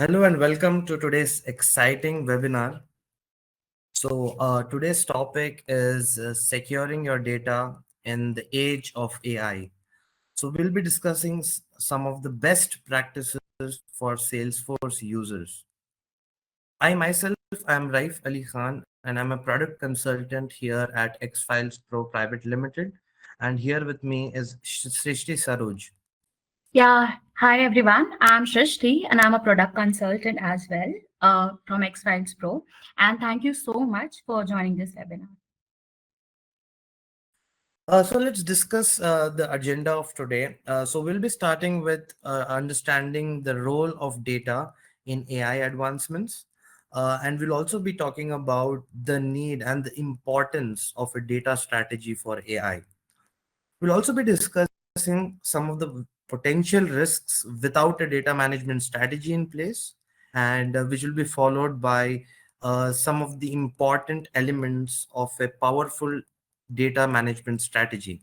Hello and welcome to today's exciting webinar. Today's topic is securing your data in the age of AI. So, we'll be discussing some of the best practices for Salesforce users. I myself am Raif Ali Khan, and I'm a product consultant here at X Files Pro Private Limited. And here with me is Srishti Saroj. Yeah, hi everyone. I'm Shrishti and I'm a product consultant as well from X Files Pro. And thank you so much for joining this webinar. Let's discuss the agenda of today. We'll be starting with understanding the role of data in AI advancements. And we'll also be talking about the need and the importance of a data strategy for AI. We'll also be discussing some of the potential risks without a data management strategy in place, and which will be followed by some of the important elements of a powerful data management strategy.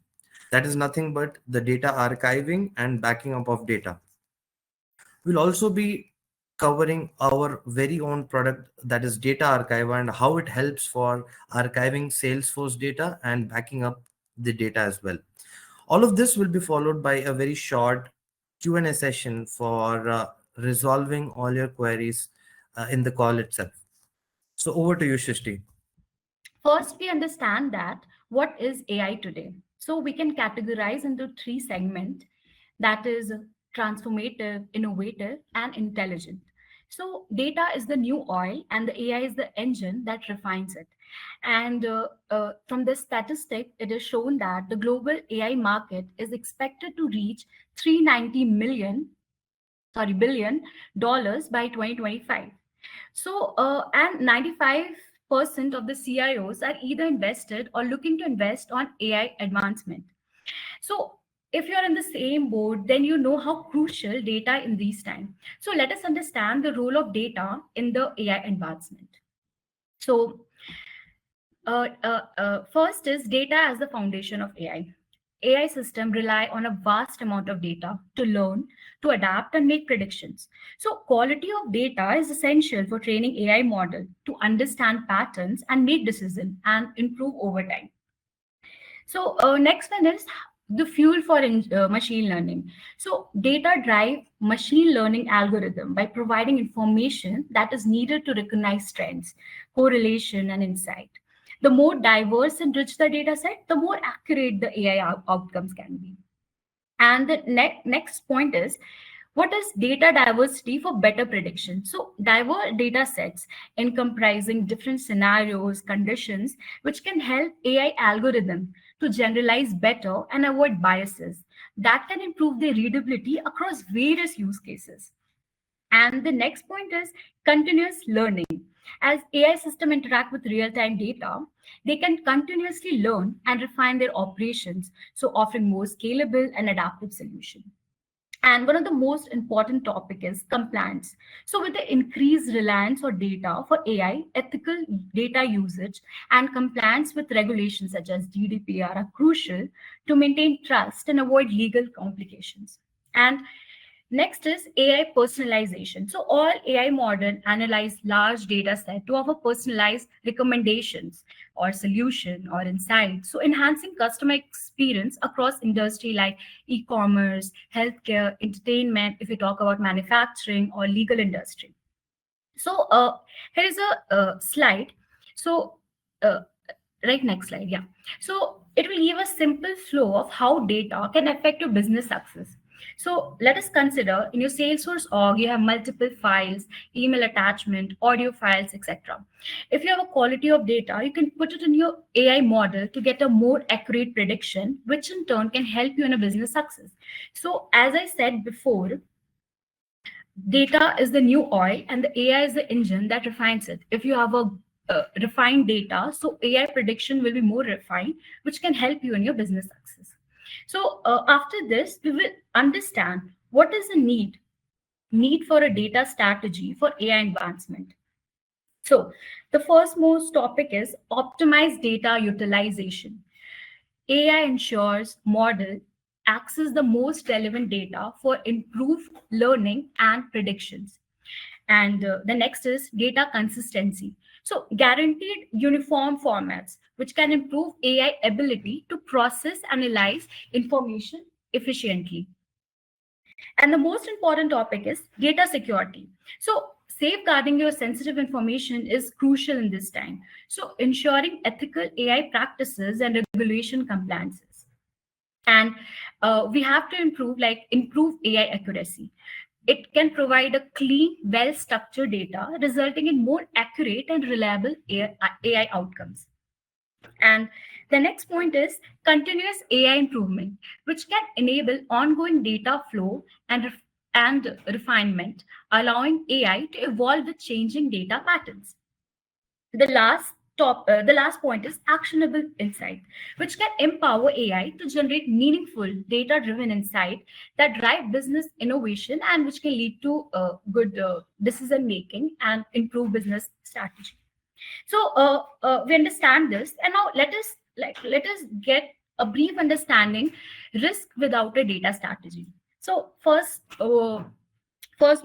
That is nothing but the data archiving and backing up of data. We'll also be covering our very own product, that is DataArchiva, and how it helps for archiving Salesforce data and backing up the data as well. All of this will be followed by a very short Q&A session for resolving all your queries in the call itself. So over to you, Shishti. First, we understand that what is AI today. So we can categorize into three segments, that is transformative, innovative, and intelligent. So data is the new oil and the AI is the engine that refines it. And from this statistic, it is shown that the global AI market is expected to reach 390 billion dollars by 2025. So, and 95% of the CIOs are either invested or looking to invest on AI advancement. So, if you're in the same boat, then you know how crucial data in these times. So, let us understand the role of data in the AI advancement. So, first is data as the foundation of AI. AI systems rely on a vast amount of data to learn, to adapt, and make predictions. So, quality of data is essential for training AI model to understand patterns and make decisions and improve over time. So, next one is the fuel for machine learning. So, data drive machine learning algorithm by providing information that is needed to recognize trends, correlation, and insight. The more diverse and rich the data set, the more accurate the AI outcomes can be. And the next point is, what is data diversity for better prediction? So diverse data sets in comprising different scenarios, conditions, which can help AI algorithm to generalize better and avoid biases that can improve their readability across various use cases. And the next point is continuous learning. As AI system interact with real-time data, they can continuously learn and refine their operations, so offering more scalable and adaptive solution. And one of the most important topic is compliance. So with the increased reliance on data for AI, ethical data usage and compliance with regulations such as GDPR are crucial to maintain trust and avoid legal complications. And next is AI personalization. So all AI model analyze large data set to offer personalized recommendations or solution or insights. So enhancing customer experience across industry like e-commerce, healthcare, entertainment, if we talk about manufacturing or legal industry. So here is a slide. So uh, right, next slide, yeah. So it will give a simple flow of how data can affect your business success. So let us consider in your Salesforce org, you have multiple files, email attachment, audio files, etc. If you have a quality of data, you can put it in your AI model to get a more accurate prediction, which in turn can help you in a business success. So as I said before, data is the new oil and the AI is the engine that refines it. If you have a refined data, so AI prediction will be more refined, which can help you in your business success. So after this, we will understand what is the need for a data strategy for AI advancement. So the first most topic is optimize data utilization. AI ensures model access the most relevant data for improved learning and predictions. And the next is data consistency. So guaranteed uniform formats, which can improve AI ability to process, analyze information efficiently. And the most important topic is data security. So safeguarding your sensitive information is crucial in this time. So ensuring ethical AI practices and regulation compliances. And we have to improve AI accuracy. It can provide a clean, well-structured data, resulting in more accurate and reliable AI outcomes. And the next point is continuous AI improvement, which can enable ongoing data flow and refinement, allowing AI to evolve with changing data patterns. The last point is actionable insight, which can empower AI to generate meaningful data-driven insight that drive business innovation and which can lead to good decision making and improve business strategy. So we understand this, and now let us get a brief understanding risk without a data strategy. So first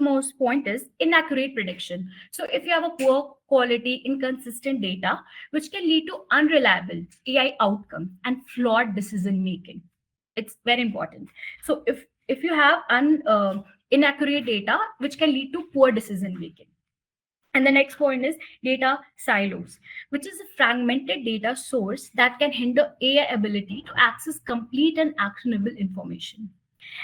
most point is inaccurate prediction. So if you have a poor quality, inconsistent data, which can lead to unreliable AI outcome and flawed decision making, it's very important. So if you have inaccurate data, which can lead to poor decision making. And the next point is data silos, which is a fragmented data source that can hinder AI ability to access complete and actionable information.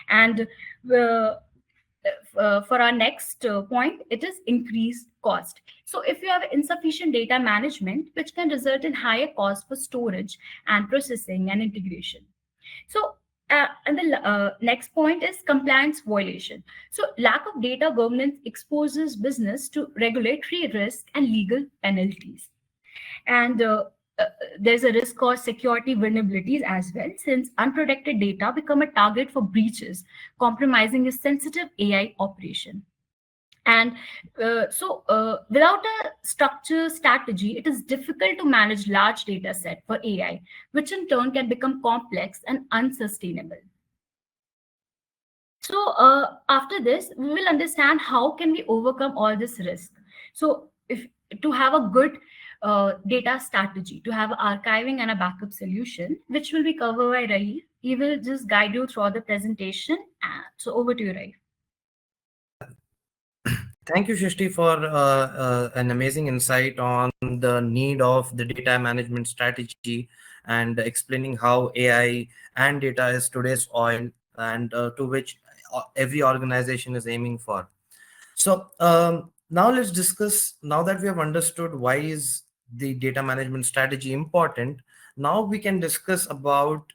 And for our next point, it is increased cost. So if you have insufficient data management, which can result in higher cost for storage and processing and integration. So and the next point is compliance violation. So lack of data governance exposes business to regulatory risk and legal penalties. And there's a risk of security vulnerabilities as well, since unprotected data become a target for breaches, compromising a sensitive AI operation. And without a structured strategy, it is difficult to manage large data set for AI, which in turn can become complex and unsustainable. So after this, we will understand how can we overcome all this risk. So if to have a good data strategy, to have archiving and a backup solution, which will be covered by Rahi. He will just guide you throughout the presentation. So over to you, Rahi. Thank you, Shishti, for an amazing insight on the need of the data management strategy and explaining how AI and data is today's oil and to which every organization is aiming for. So now let's discuss, now that we have understood why is the data management strategy important, now we can discuss about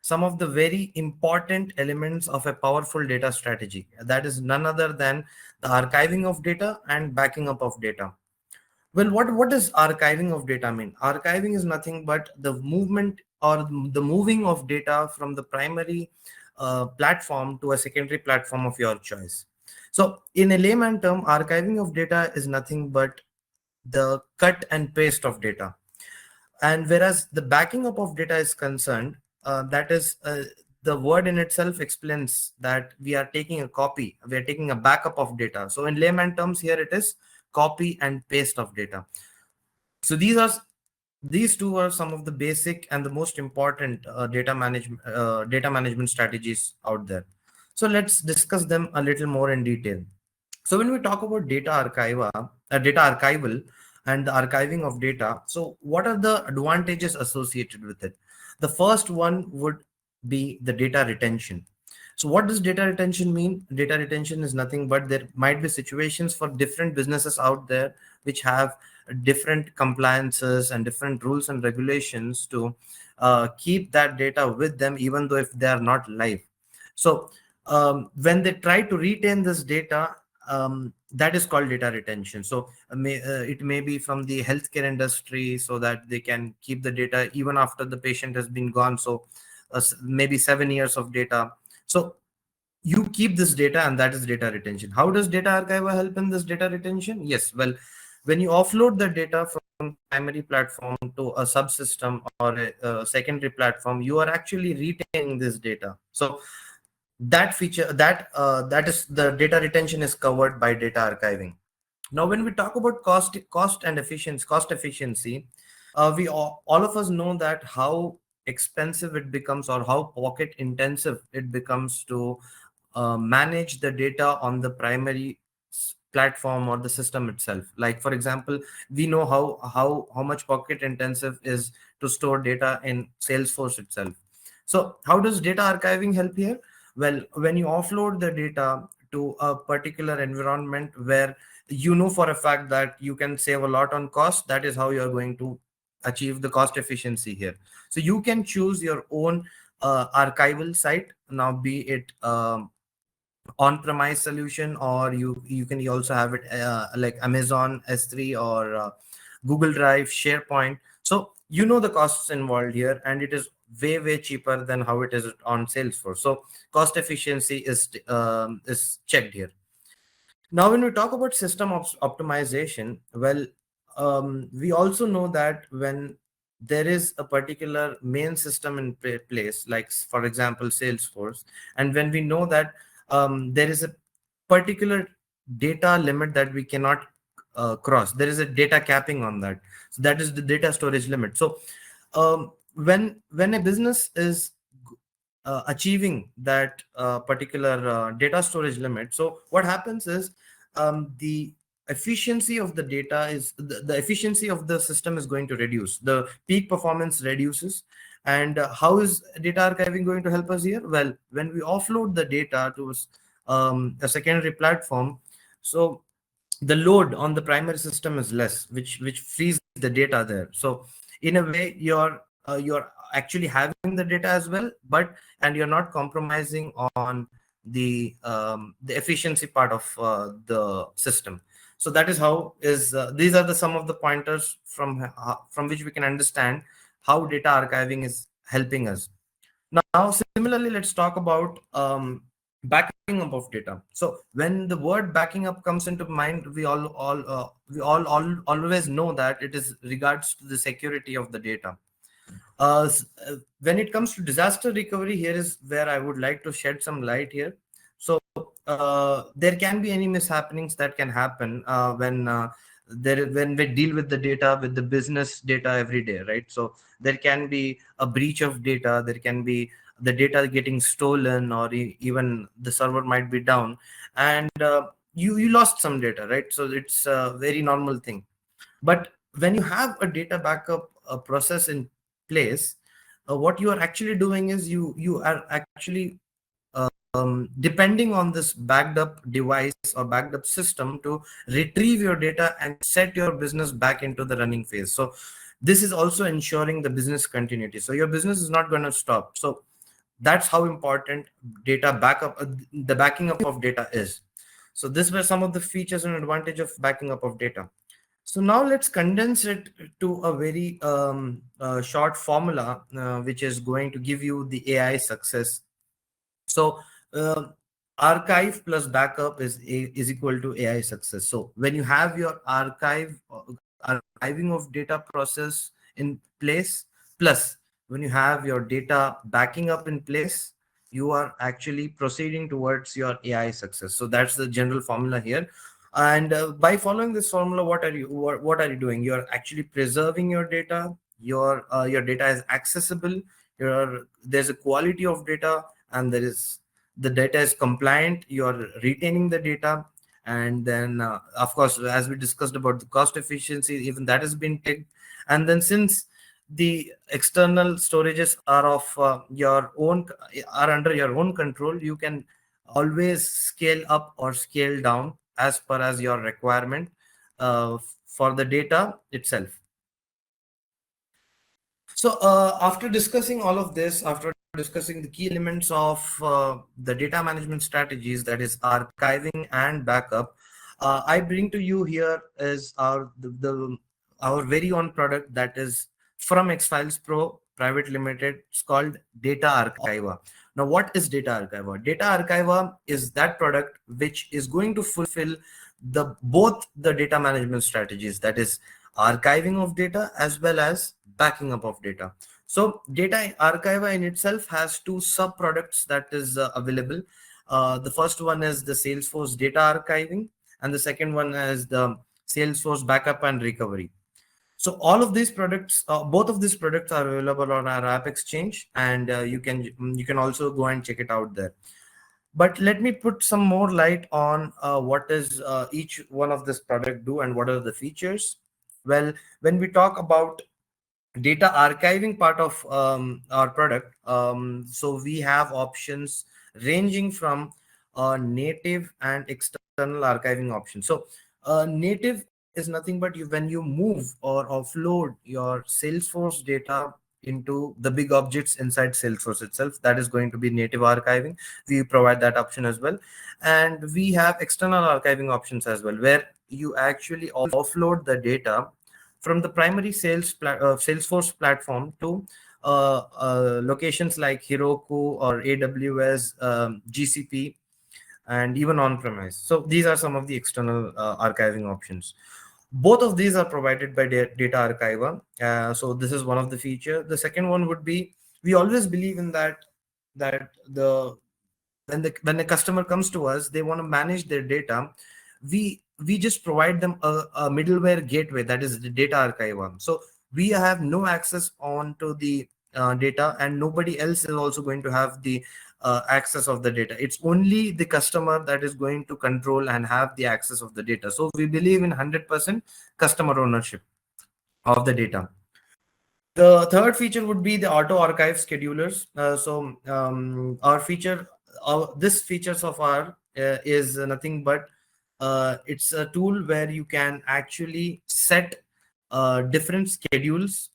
some of the very important elements of a powerful data strategy. That is none other than the archiving of data and backing up of data. Well, what does archiving of data mean? Archiving is nothing but the movement or the moving of data from the primary platform to a secondary platform of your choice. So in a layman term, archiving of data is nothing but the cut and paste of data. And whereas the backing up of data is concerned, that is the word in itself explains that we are taking a copy, we are taking a backup of data. So in layman terms, here it is copy and paste of data. So these two are some of the basic and the most important data management strategies out there. So let's discuss them a little more in detail. So when we talk about data archival and the archiving of data, so what are the advantages associated with it? The first one would be the data retention. So what does data retention mean? Data retention is nothing but there might be situations for different businesses out there which have different compliances and different rules and regulations to keep that data with them, even though if they are not live. So when they try to retain this data, that is called data retention. So it may be from the healthcare industry, so that they can keep the data even after the patient has been gone. So maybe 7 years of data. So you keep this data, and that is data retention. How does data archive help in this data retention? Yes, well, when you offload the data from primary platform to a subsystem or a secondary platform, you are actually retaining this data. So that feature, that is the data retention is covered by data archiving. Now, when we talk about cost efficiency, we all of us know that how expensive it becomes or how pocket intensive it becomes to manage the data on the primary platform or the system itself. Like for example, we know how much pocket intensive is to store data in Salesforce itself. So how does data archiving help here? Well, when you offload the data to a particular environment where you know for a fact that you can save a lot on cost, that is how you are going to achieve the cost efficiency here. So you can choose your own archival site, now be it on-premise solution, or you can also have it like Amazon S3 or Google Drive, SharePoint. So you know the costs involved here, and it is way cheaper than how it is on Salesforce. So cost efficiency is checked here. Now, when we talk about system optimization, well, we also know that when there is a particular main system in place, like for example, Salesforce, and when we know that there is a particular data limit that we cannot cross, there is a data capping on that. So that is the data storage limit. So when a business is achieving that particular data storage limit, so what happens is the efficiency of the data is the efficiency of the system is going to reduce, the peak performance reduces. And how is data archiving going to help us here? Well, when we offload the data to a secondary platform, so the load on the primary system is less, which frees the data there. So in a way, you're actually having the data as well, but and you're not compromising on the efficiency part of the system. So that is how is these are the some of the pointers from which we can understand how data archiving is helping us. Now, similarly, let's talk about backing up of data. So when the word backing up comes into mind, we always know that it is regards to the security of the data. When it comes to disaster recovery, here is where I would like to shed some light here. So there can be any mishappenings that can happen when we deal with the data, with the business data every day, right? So there can be a breach of data, there can be the data getting stolen, or even the server might be down, and you lost some data, right? So it's a very normal thing. But when you have a data backup process in place, what you are actually doing is you are actually depending on this backed up device or backed up system to retrieve your data and set your business back into the running phase. So this is also ensuring the business continuity. So your business is not going to stop. So that's how important data backup, the backing up of data is. So these were some of the features and advantage of backing up of data. So now let's condense it to a very short formula, which is going to give you the AI success. So uh, archive plus backup is equal to AI success. So when you have your archiving of data process in place, plus when you have your data backing up in place, you are actually proceeding towards your AI success. So that's the general formula here. And by following this formula, what are you doing? You're actually preserving your data. Your data is accessible. There's a quality of data, and the data is compliant. You're retaining the data, and then of course, as we discussed about the cost efficiency, even that has been taken. And then since the external storages are of your own, are under your own control, you can always scale up or scale down as per as your requirement for the data itself. So after discussing all of this, after discussing the key elements of the data management strategies, that is archiving and backup, I bring to you here is our very own product, that is from X Files Pro Private Limited. It's called Data Archiva. Now, what is Data Archiva? Data Archiva is that product which is going to fulfill both the data management strategies, that is archiving of data as well as backing up of data. So data archiver in itself has two sub products that is available. The first one is the Salesforce data archiving, and the second one is the Salesforce backup and recovery. So all of these products, both of these products are available on our app exchange, and you can also go and check it out there. But let me put some more light on what does each one of this product do and what are the features. Well, when we talk about data archiving part of our product, so we have options ranging from native and external archiving options. So native is nothing but when you move or offload your Salesforce data into the big objects inside Salesforce itself, that is going to be native archiving. We provide that option as well. And we have external archiving options as well, where you actually offload the data from the primary Salesforce platform to locations like Heroku or AWS, GCP, and even on-premise. So these are some of the external archiving options. Both of these are provided by DataArchiva. So this is one of the feature. The second one would be, we always believe in that the when the customer comes to us, they want to manage their data. We just provide them a middleware gateway, that is the DataArchiva. So we have no access on to the data, and nobody else is also going to have the access of the data. It's only the customer that is going to control and have the access of the data. So we believe in 100% customer ownership of the data. The third feature would be the auto archive schedulers. This features of our is nothing but it's a tool where you can actually set different schedulers,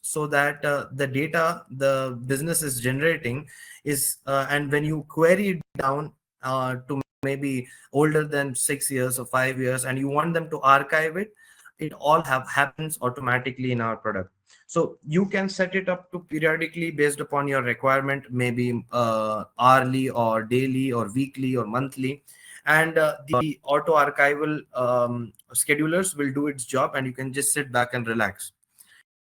so that the data the business is generating is, and when you query it down to maybe older than 6 years or 5 years, and you want them to archive it, it all happens automatically in our product. So you can set it up to periodically based upon your requirement, maybe hourly or daily or weekly or monthly, and the auto archival schedulers will do its job, and you can just sit back and relax.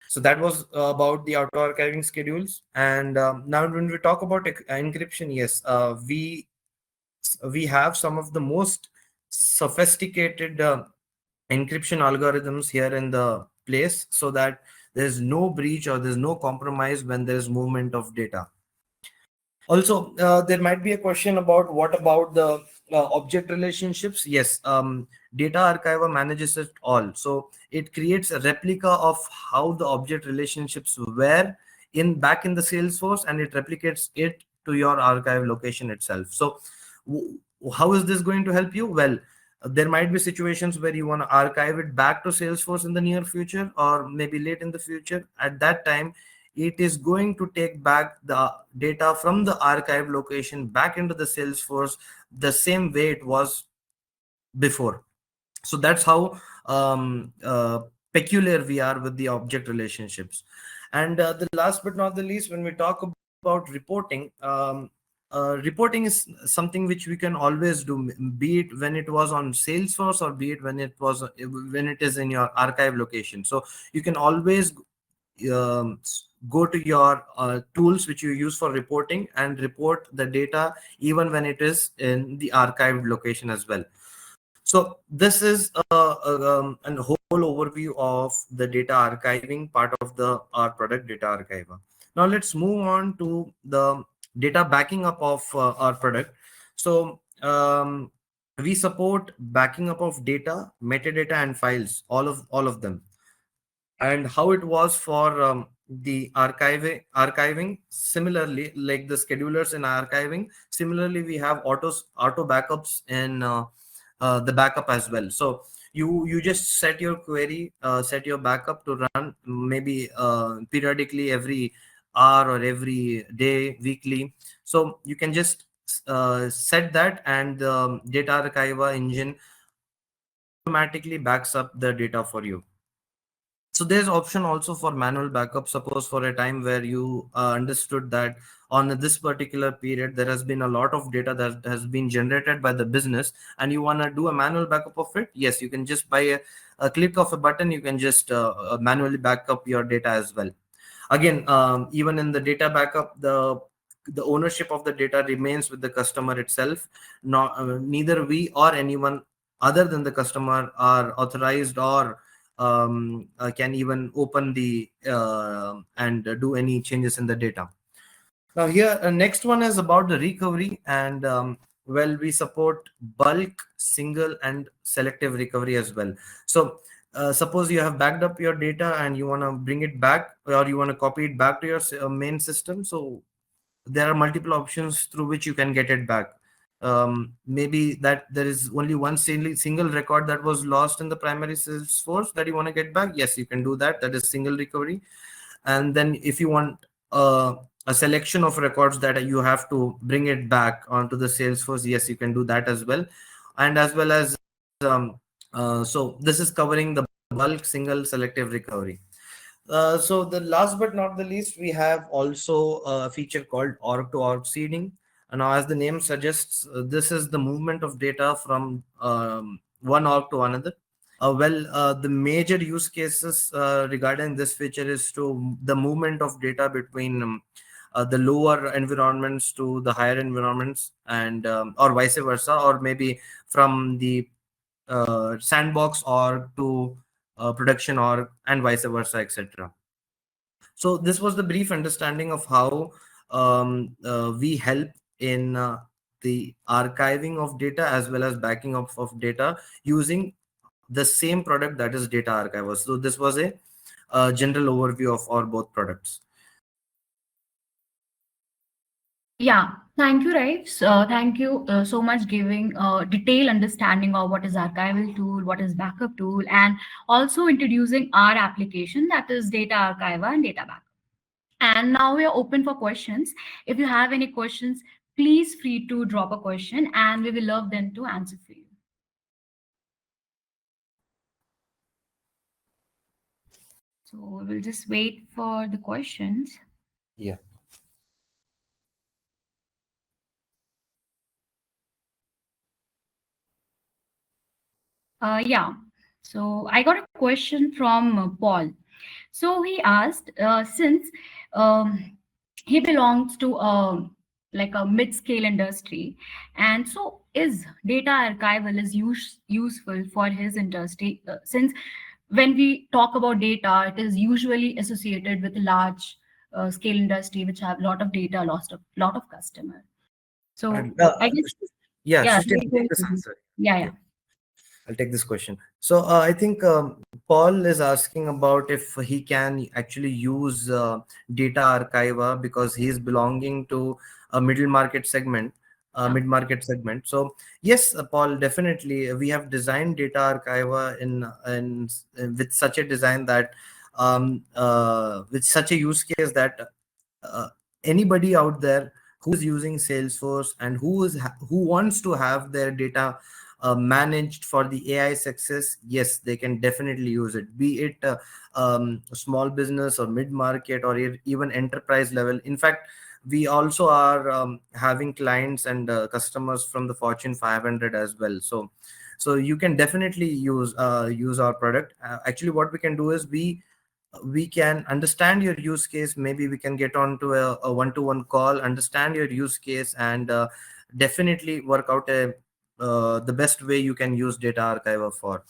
So that was about the auto archiving schedules. And now when we talk about encryption, yes, we have some of the most sophisticated encryption algorithms here in the place, so that there's no breach or there's no compromise when there's movement of data. Also, there might be a question about what about the object relationships. Yes, DataArchiva manages it all. So it creates a replica of how the object relationships were in back in the Salesforce, and it replicates it to your archive location itself. So how is this going to help you? Well, there might be situations where you want to archive it back to Salesforce in the near future, or maybe late in the future. At that time, it is going to take back the data from the archive location back into the Salesforce the same way it was before. So that's how peculiar we are with the object relationships. And the last but not the least, when we talk about reporting, reporting is something which we can always do, be it when it was on Salesforce or be it when it is in your archive location. So you can always go to your tools which you use for reporting and report the data even when it is in the archived location as well. So this is a whole overview of the data archiving part of the our product DataArchiva. Now let's move on to the data backing up of our product. So we support backing up of data, metadata, and files, all of them. And how it was for the archiving, similarly, like the schedulers in archiving, similarly we have auto backups in the backup as well. So you just set your query, set your backup to run maybe periodically every hour or every day, weekly. So you can just set that, and the DataArchiva engine automatically backs up the data for you. So there's option also for manual backup. Suppose for a time where you understood that on this particular period there has been a lot of data that has been generated by the business, and you want to do a manual backup of it. Yes, you can just by a click of a button, you can just manually back up your data as well. Again, even in the data backup, the the ownership of the data remains with the customer itself. Not neither we or anyone other than the customer are authorized or can even open the and do any changes in the data. Now here, next one is about the recovery, and well, we support bulk, single, and selective recovery as well. So suppose you have backed up your data and you want to bring it back, or you want to copy it back to your main system. So there are multiple options through which you can get it back. Maybe that there is only one single record that was lost in the primary Salesforce that you want to get back. Yes, you can do that. That is single recovery. And then if you want uh, a selection of records that you have to bring it back onto the Salesforce, yes, you can do that as well. And as well as so this is covering the bulk, single, selective recovery. So the last but not the least, we have also a feature called org to org seeding. And now, as the name suggests, this is the movement of data from one org to another. The major use cases regarding this feature is to the movement of data between the lower environments to the higher environments, and or vice versa, or maybe from the sandbox org to production org, and vice versa, etc. So this was the brief understanding of how we help in the archiving of data as well as backing up of data using the same product, that is Data Archiver. So this was a general overview of our both products. Yeah, thank you, Raif. Thank you so much giving detailed understanding of what is archival tool, what is backup tool, and also introducing our application that is Data Archiva and Data Backup. And now we are open for questions. If you have any questions, please free to drop a question and we will love them to answer for you. So we'll just wait for the questions. Yeah. Yeah. So I got a question from Paul. So he asked, since um, he belongs to like a mid-scale industry, and so is data archival is useful for his industry, since when we talk about data, it is usually associated with large scale industry which have a lot of data, lot of customer. So And, I guess yeah, yeah, Srishti, I'll take this answer. yeah, Yeah, yeah. I'll take this question. So I think Paul is asking about if he can actually use Data Archiva because he is belonging to a middle market segment, Yeah. mid-market segment. So yes, Paul, definitely we have designed Data Archiva in with such a design that with such a use case that uh, anybody out there who's using Salesforce and who wants to have their data managed for the AI success, yes, they can definitely use it. Be it small business or mid market or even enterprise level. In fact, we also are having clients and customers from the Fortune 500 as well. So you can definitely use our product. Actually, what we can do is we can understand your use case. Maybe we can get on to a one-to-one call, understand your use case, and definitely work out the best way you can use Data Archiver for.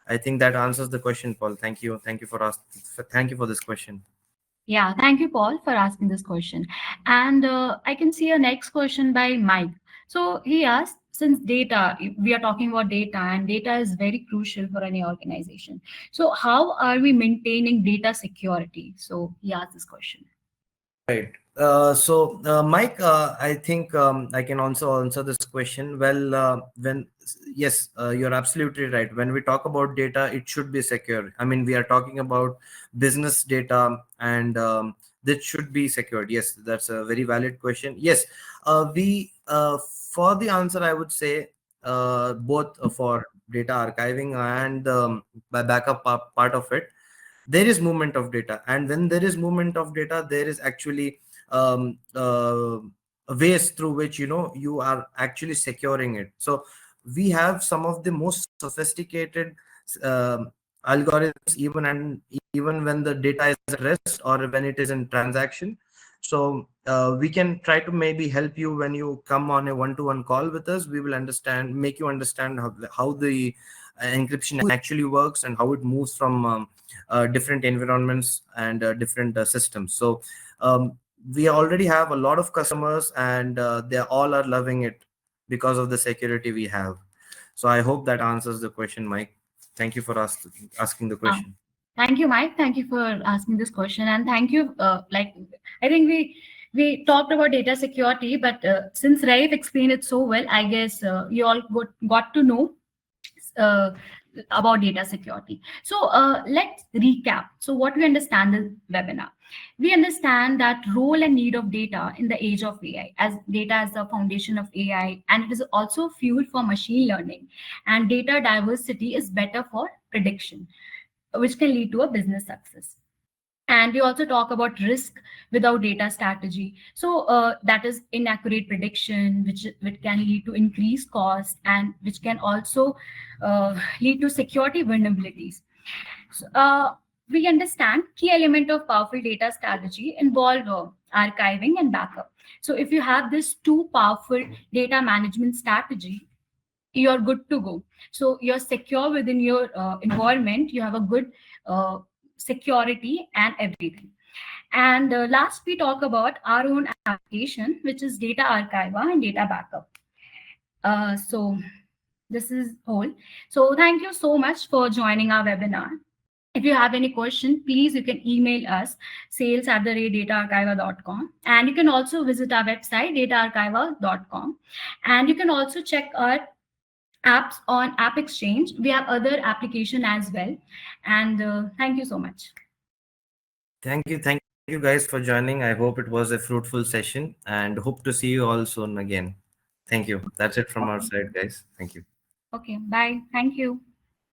I think that answers the question, Paul. Thank you for thank you for this question. Yeah, thank you, Paul, for asking this question. And I can see a next question by Mike. So he asked, since data, we are talking about data, and data is very crucial for any organization. So how are we maintaining data security? So he asked this question. Right. Mike, I think I can also answer this question. Well, yes, you're absolutely right. When we talk about data, it should be secure. I mean, we are talking about business data, and that should be secured. Yes, that's a very valid question. Yes, we for the answer, I would say both for data archiving and by backup part of it, there is movement of data, and when there is movement of data, there is actually um, uh, ways through which you are actually securing it. So we have some of the most sophisticated um algorithms, even when the data is at rest or when it is in transaction. So we can try to maybe help you when you come on a one-to-one call with us. We will make you understand how the encryption actually works and how it moves from different environments and different systems. So we already have a lot of customers, and they all are loving it because of the security we have. So I hope that answers the question, Mike. Thank you for asking the Uh, question. Thank you, Mike. Thank you for asking this question, and thank you. I think we talked about data security, but since Raif explained it so well, I guess you all got to know uh, about data security. So let's recap. So what we understand in the webinar, we understand that role and need of data in the age of AI, as data as the foundation of AI, and it is also fuel for machine learning. And data diversity is better for prediction, which can lead to a business success. And we also talk about risk without data strategy. So that is inaccurate prediction, which can lead to increased cost, and which can also lead to security vulnerabilities. So, we understand key element of powerful data strategy involve archiving and backup. So if you have this two powerful data management strategy, you're good to go. So you're secure within your environment. You have a good security and everything. And last, we talk about our own application, which is data archiva and data backup. So this is whole. So thank you so much for joining our webinar. If you have any question, please you can email us sales@dataarchiva.com, and you can also visit our website dataarchiva.com, and you can also check our apps on App Exchange. We have other application as well. And thank you so much. Thank you guys for joining. I hope it was a fruitful session, and hope to see you all soon again. Thank you. That's it from our Okay. side, guys. Thank you. Okay. Bye. Thank you.